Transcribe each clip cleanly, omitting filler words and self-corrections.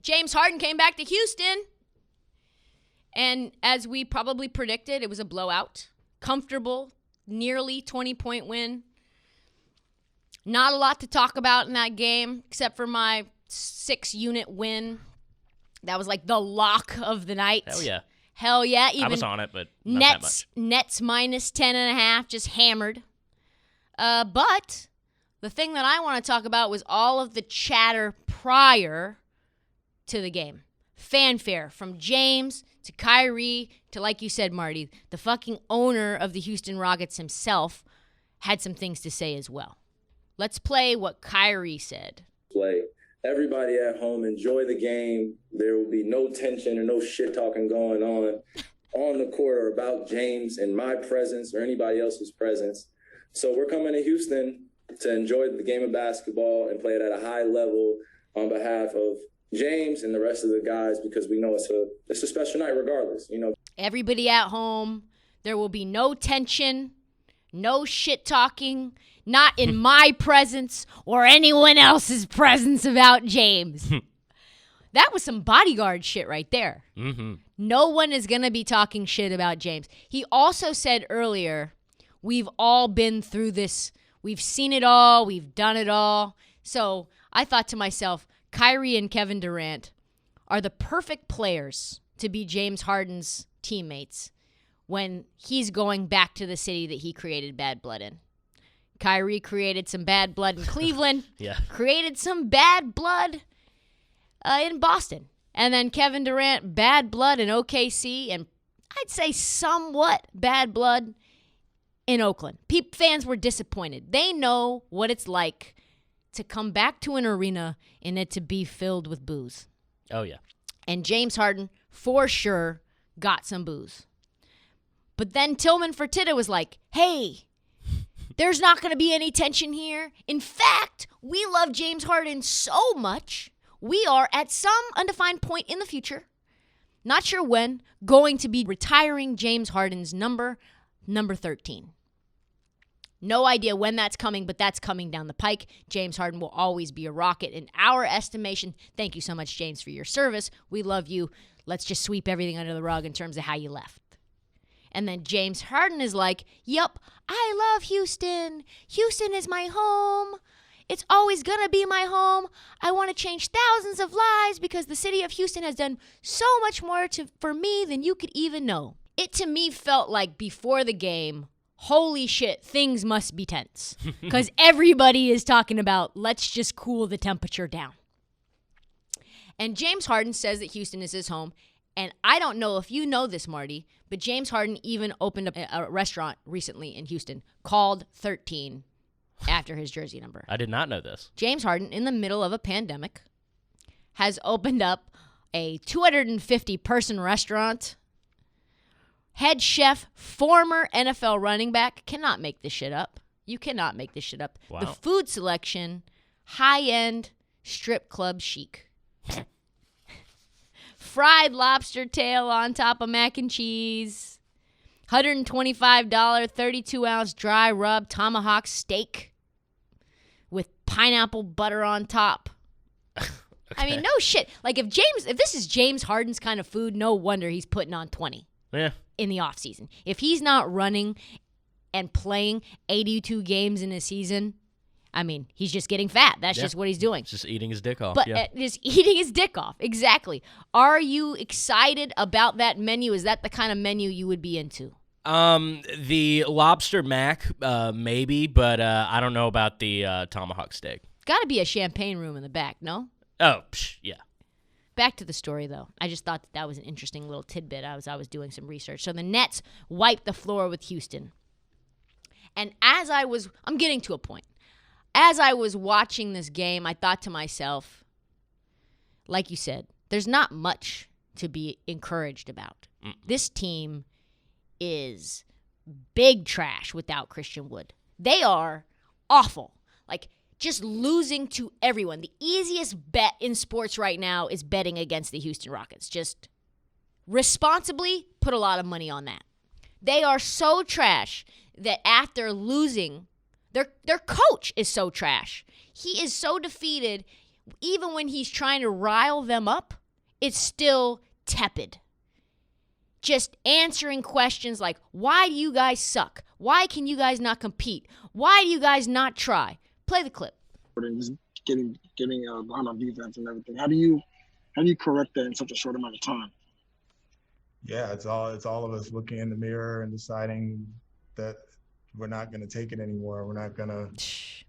James Harden came back to Houston. And as we probably predicted, it was a blowout. Comfortable, nearly 20-point win. Not a lot to talk about in that game, except for my 6-unit win. That was like the lock of the night. Hell yeah. Hell yeah. I was on it, but not that much. Nets minus 10.5, just hammered. But the thing that I want to talk about was all of the chatter prior to the game. Fanfare from James to Kyrie to, like you said, Marty, the fucking owner of the Houston Rockets himself had some things to say as well. Let's play what Kyrie said. Everybody at home, enjoy the game. There will be no tension or no shit talking going on the court or about James in my presence or anybody else's presence. So we're coming to Houston to enjoy the game of basketball and play it at a high level on behalf of James and the rest of the guys, because we know it's a special night regardless, you know. Everybody at home, there will be no tension, no shit talking, not in my presence or anyone else's presence about James. That was some bodyguard shit right there. Mm-hmm. No one is going to be talking shit about James. He also said earlier, we've all been through this. We've seen it all. We've done it all. So I thought to myself, Kyrie and Kevin Durant are the perfect players to be James Harden's teammates when he's going back to the city that he created bad blood in. Kyrie created some bad blood in Cleveland, created some bad blood in Boston. And then Kevin Durant, bad blood in OKC, and I'd say somewhat bad blood in Oakland. Fans were disappointed. They know what it's like to come back to an arena and it to be filled with booze. Oh, yeah. And James Harden, for sure, got some booze. But then Tillman Fertitta was like, hey, there's not going to be any tension here. In fact, we love James Harden so much, we are at some undefined point in the future, not sure when, going to be retiring James Harden's number 13. No idea when that's coming, but that's coming down the pike. James Harden will always be a Rocket in our estimation. Thank you so much, James, for your service. We love you. Let's just sweep everything under the rug in terms of how you left. And then James Harden is like, yup, I love Houston. Houston is my home. It's always going to be my home. I want to change thousands of lives because the city of Houston has done so much more for me than you could even know. It, to me, felt like before the game, holy shit, things must be tense. Because everybody is talking about, let's just cool the temperature down. And James Harden says that Houston is his home. And I don't know if you know this, Marty, but James Harden even opened up a restaurant recently in Houston called 13 after his jersey number. I did not know this. James Harden, in the middle of a pandemic, has opened up a 250-person restaurant. Head chef, former NFL running back, cannot make this shit up. You cannot make this shit up. Wow. The food selection, high-end, strip club chic. Fried lobster tail on top of mac and cheese. $125 32-ounce dry rub tomahawk steak with pineapple butter on top. Okay. I mean, no shit. Like, if this is James Harden's kind of food, no wonder he's putting on 20 in the offseason. If he's not running and playing 82 games in a season, I mean, he's just getting fat. That's just what he's doing. Just eating his dick off. But just eating his dick off. Exactly. Are you excited about that menu? Is that the kind of menu you would be into? The lobster mac, maybe, but I don't know about the tomahawk steak. Got to be a champagne room in the back, no? Oh, yeah. Back to the story, though. I just thought that was an interesting little tidbit. I was doing some research. So the Nets wiped the floor with Houston. And I'm getting to a point. As I was watching this game, I thought to myself, like you said, there's not much to be encouraged about. This team is big trash without Christian Wood. They are awful. Like, just losing to everyone. The easiest bet in sports right now is betting against the Houston Rockets. Just responsibly put a lot of money on that. They are so trash that after losing, their coach is so trash. He is so defeated even when he's trying to rile them up, it's still tepid. Just answering questions like, why do you guys suck? Why can you guys not compete? Why do you guys not try? Play the clip. Just getting behind on defense and everything. How do you correct that in such a short amount of time? Yeah, it's all of us looking in the mirror and deciding that we're not going to take it anymore. We're not going to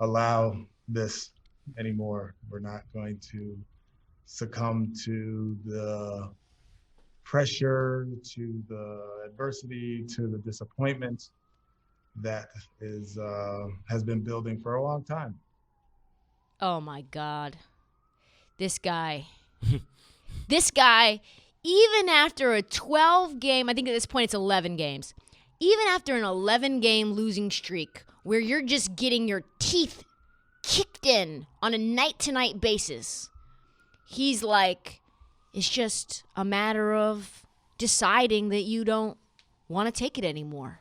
allow this anymore. We're not going to succumb to the pressure, to the adversity, to the disappointment that has been building for a long time. Oh my God. This guy, even after a 12 game, I think at this point it's 11 games, even after an 11 game losing streak where you're just getting your teeth kicked in on a night to night basis, he's like, it's just a matter of deciding that you don't want to take it anymore.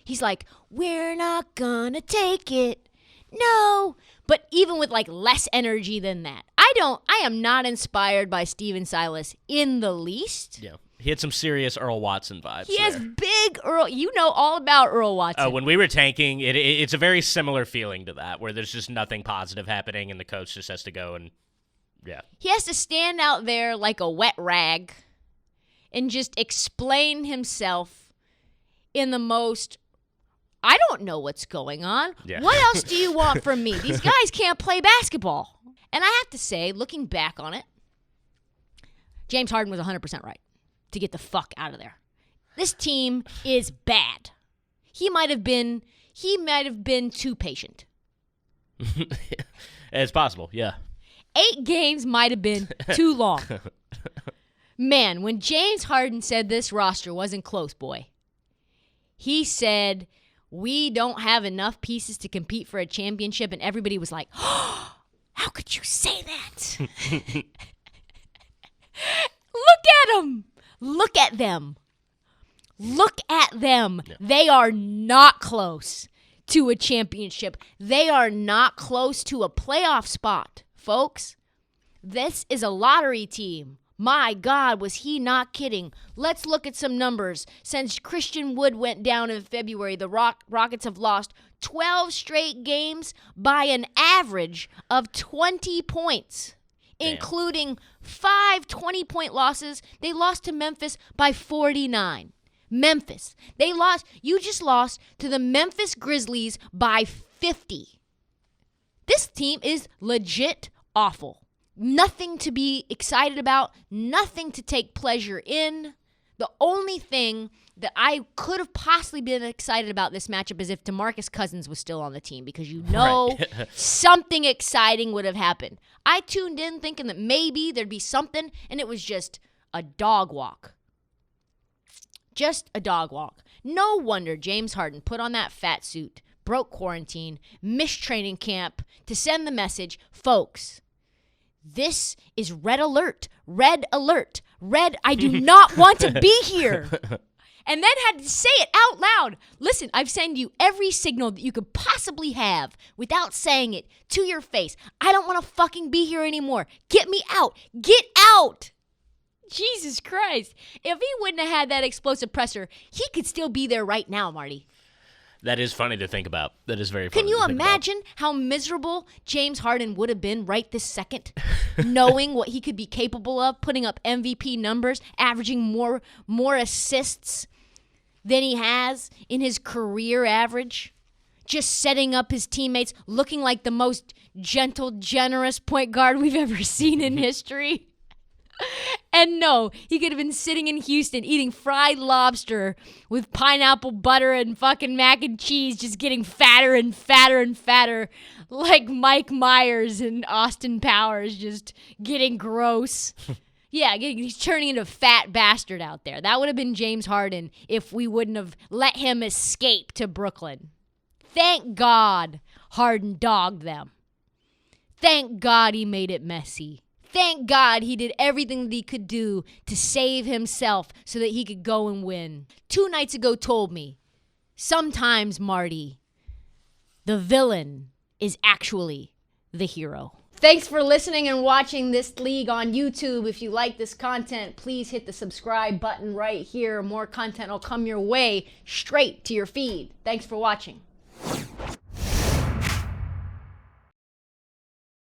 He's like, we're not gonna take it. No. But even with like less energy than that, I am not inspired by Steven Silas in the least. Yeah. He had some serious Earl Watson vibes. He has big Earl. You know all about Earl Watson. When we were tanking, it's a very similar feeling to that, where there's just nothing positive happening and the coach just has to go and, yeah. He has to stand out there like a wet rag and just explain himself in the most, I don't know what's going on. Yeah. What else do you want from me? These guys can't play basketball. And I have to say, looking back on it, James Harden was 100% right to get the fuck out of there. This team is bad. He might have been too patient. It's possible, yeah. 8 games might have been too long. Man, when James Harden said this roster wasn't close, boy, he said, we don't have enough pieces to compete for a championship, and everybody was like, oh, how could you say that? Look at them. Look at them. Look at them. Yeah. They are not close to a championship. They are not close to a playoff spot, folks. This is a lottery team. My God, was he not kidding? Let's look at some numbers. Since Christian Wood went down in February, the Rockets have lost 12 straight games by an average of 20 points. Damn. Including 5 20-point losses. They lost to Memphis by 49. Memphis. You just lost to the Memphis Grizzlies by 50. This team is legit awful. Nothing to be excited about, nothing to take pleasure in. The only thing that I could have possibly been excited about this matchup is if DeMarcus Cousins was still on the team, because right. Something exciting would have happened. I tuned in thinking that maybe there'd be something, and it was just a dog walk. Just a dog walk. No wonder James Harden put on that fat suit, broke quarantine, missed training camp to send the message, folks, this is red alert. Red alert. Red, I do not want to be here. And then had to say it out loud. Listen, I've sent you every signal that you could possibly have without saying it to your face. I don't want to fucking be here anymore. Get me out. Get out. Jesus Christ. If he wouldn't have had that explosive presser, he could still be there right now, Marty. That is funny to think about. That is very funny. Can you imagine how miserable James Harden would have been right this second, knowing what he could be capable of, putting up MVP numbers, averaging more assists than he has in his career average, just setting up his teammates, looking like the most gentle, generous point guard we've ever seen in history? And no, he could have been sitting in Houston eating fried lobster with pineapple butter and fucking mac and cheese, just getting fatter and fatter and fatter, like Mike Myers and Austin Powers, just getting gross. Yeah, he's turning into a fat bastard out there. That would have been James Harden if we wouldn't have let him escape to Brooklyn. Thank God Harden dogged them. Thank God he made it messy. Thank God he did everything that he could do to save himself so that he could go and win. 2 nights ago told me, sometimes, Marty, the villain is actually the hero. Thanks for listening and watching this league on YouTube. If you like this content, please hit the subscribe button right here. More content will come your way straight to your feed. Thanks for watching.